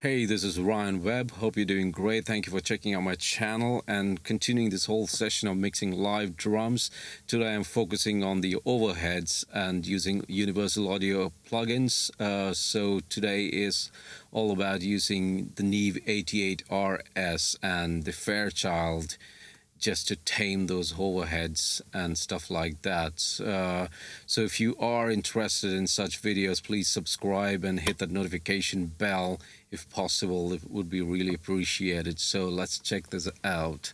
Hey, this is Webb. Hope you're doing great. Thank you for checking out my channel and continuing this whole session of mixing live drums. Today I'm focusing on the overheads and using universal audio plugins. So today is all about using the Neve 88RS and the Fairchild just to tame those overheads and stuff like that. So if you are interested in such videos, please subscribe and hit that notification bell if possible. It would be really appreciated. So let's check this out.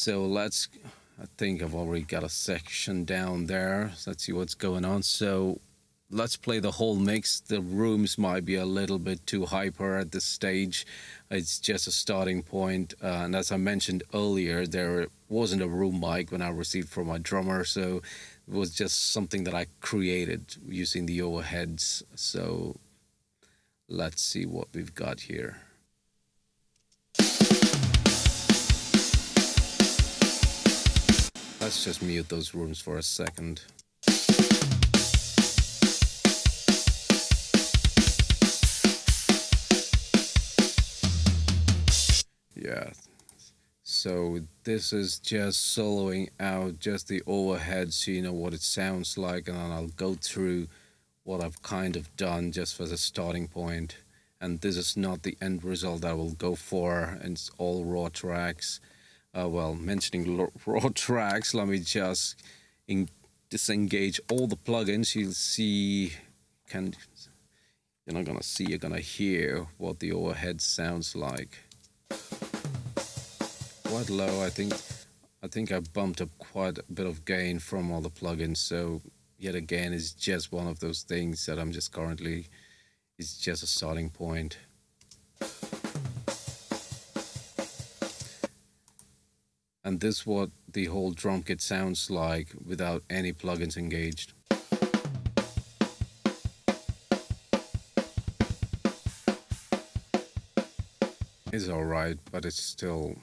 I think I've already got a section down there. So let's see what's going on. So let's play the whole mix. The rooms might be a little bit too hyper at this stage. It's just a starting point, and as I mentioned earlier, there wasn't a room mic when I received from my drummer, so it was just something that I created using the overheads. So let's see what we've got here. Let's just mute those rooms for a second. Yeah, so this is just soloing out just the overhead so you know what it sounds like, and then I'll go through what I've kind of done just as a starting point. And this is not the end result I will go for, and it's all raw tracks. Well, mentioning raw tracks, let me just disengage all the plugins. You'll see, you're not gonna see, you're gonna hear what the overhead sounds like. Quite low. I think I bumped up quite a bit of gain from all the plugins, so yet again it's just one of those things that I'm just currently, it's just a starting point. And this is what the whole drum kit sounds like without any plugins engaged. It's alright, but it's still,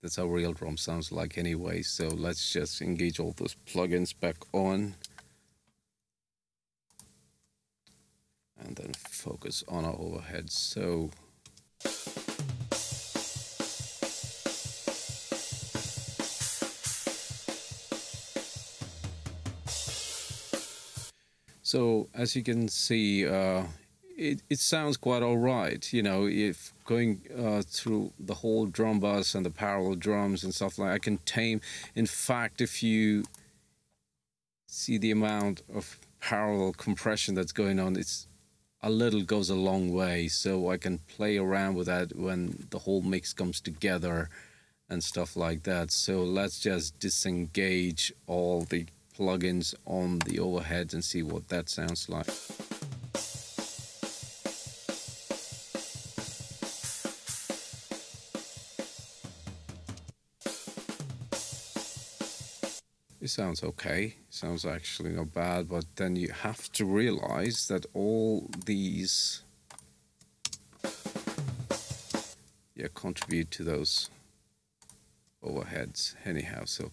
that's how real drum sounds like anyway. So let's just engage all those plugins back on and then focus on our overheads. So as you can see, it sounds quite all right, you know. If going through the whole drum bus and the parallel drums and stuff like, I can tame. In fact, if you see the amount of parallel compression that's going on, it's a little goes a long way. So I can play around with that when the whole mix comes together and stuff like that. So let's just disengage all the plugins on the overheads and see what that sounds like. It sounds okay, sounds actually not bad, but then you have to realize that all these contribute to those overheads anyhow. So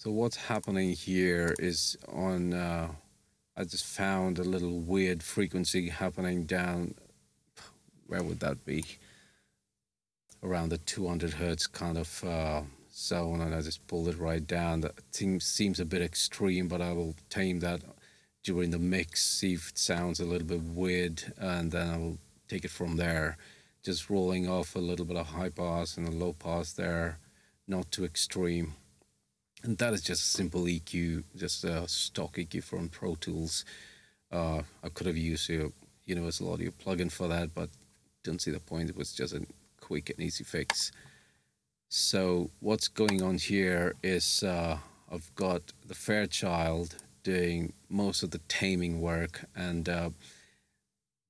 what's happening here is on I just found a little weird frequency happening down, where would that be, around the 200 hertz kind of zone, and I just pulled it right down. That thing seems a bit extreme, but I will tame that during the mix, see if it sounds a little bit weird, and then I will take it from there. Just rolling off a little bit of high pass and a low pass there, not too extreme. And that is just a simple EQ, just a stock EQ from Pro Tools. I could have used a universal audio plugin for that, but didn't see the point. It was just a quick and easy fix. So what's going on here is I've got the Fairchild doing most of the taming work and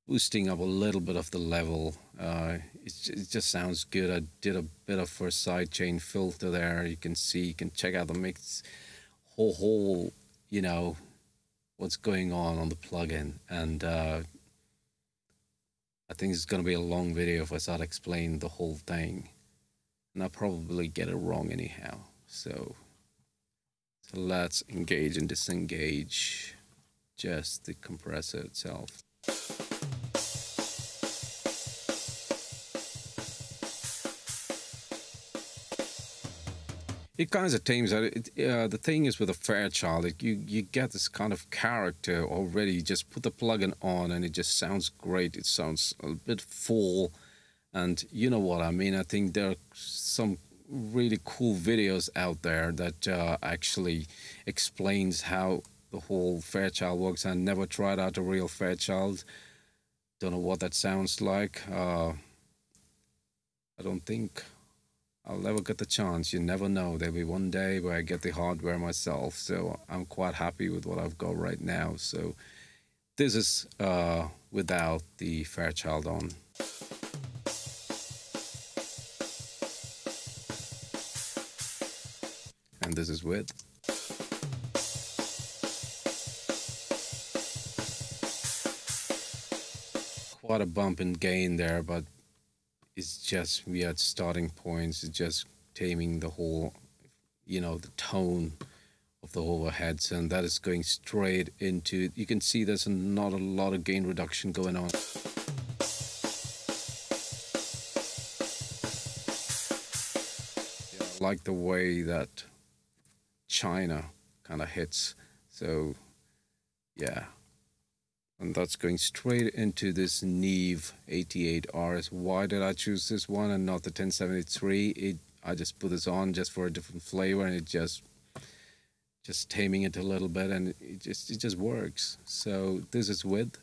boosting up a little bit of the level. It just sounds good. I did a bit of a sidechain filter there. You can see, you can check out the mix, whole you know, what's going on the plugin. And I think it's going to be a long video if I start explaining the whole thing. And I'll probably get it wrong anyhow. So let's engage and disengage just the compressor itself. It kind of tames out. The thing is with a Fairchild, you get this kind of character already. You just put the plugin on, and it just sounds great. It sounds a bit full, and you know what I mean. I think there are some really cool videos out there that actually explains how the whole Fairchild works. I never tried out a real Fairchild. Don't know what that sounds like. I don't think I'll never get the chance. You never know. There'll be one day where I get the hardware myself. So I'm quite happy with what I've got right now. So this is without the Fairchild on. And this is with. Quite a bump in gain there, but it's just, we had starting points. It's just taming the whole, you know, the tone of the overheads, and that is going straight into, you can see there's not a lot of gain reduction going on. Yeah, I like the way that China kind of hits. So yeah, and that's going straight into this Neve 88RS. Why did I choose this one and not the 1073? I just put this on just for a different flavor, and it just taming it a little bit, and it just works. So this is with.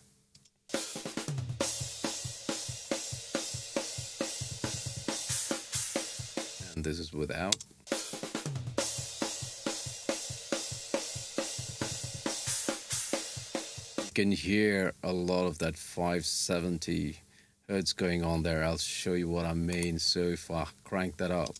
And this is without. Can hear a lot of that 570 hertz going on there. I'll show you what I mean. So if I crank that up,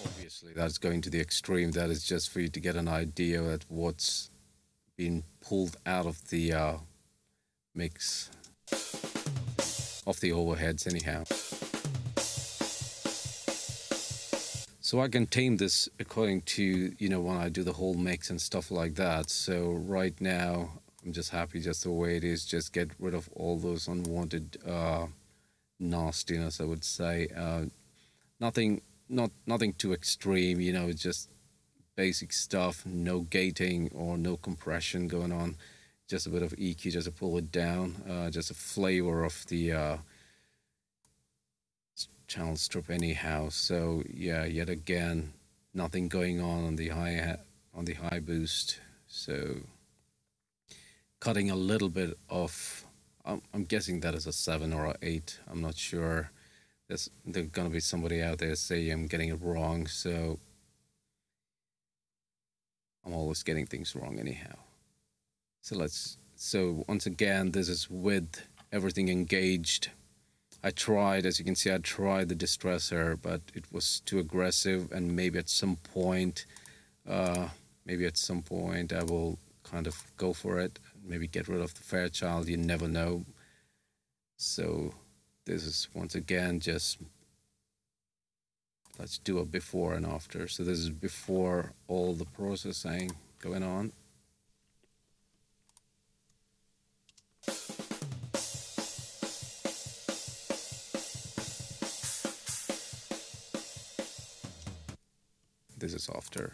obviously that's going to the extreme. That is just for you to get an idea at what's been pulled out of the mix of the overheads anyhow. So I can tame this according to, you know, when I do the whole mix and stuff like that. So right now I'm just happy just the way it is. Just get rid of all those unwanted nastiness, I would say. Nothing too extreme, you know, just basic stuff. No gating or no compression going on. Just a bit of EQ just to pull it down. Just a flavor of the channel strip anyhow. So yeah, yet again, nothing going on the high boost. So cutting a little bit off. I'm guessing that is a 7 or a 8. I'm not sure. There's gonna be somebody out there say I'm getting it wrong. So I'm always getting things wrong anyhow. So once again, this is with everything engaged. I tried, as you can see, I tried the distressor, but it was too aggressive, and maybe at some point I will kind of go for it, maybe get rid of the Fairchild. You never know. So this is, once again, just, let's do a before and after. So this is before all the processing going on. This is after.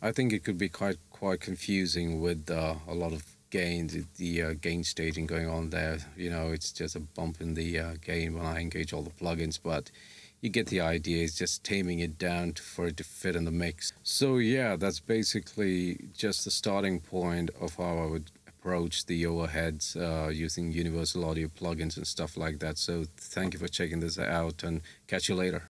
I think it could be quite confusing with a lot of gains, the gain staging going on there. You know, it's just a bump in the gain when I engage all the plugins, but you get the idea. It's just taming it down for it to fit in the mix. So yeah, that's basically just the starting point of how I would approach the overheads using universal audio plugins and stuff like that. So thank you for checking this out, and catch you later.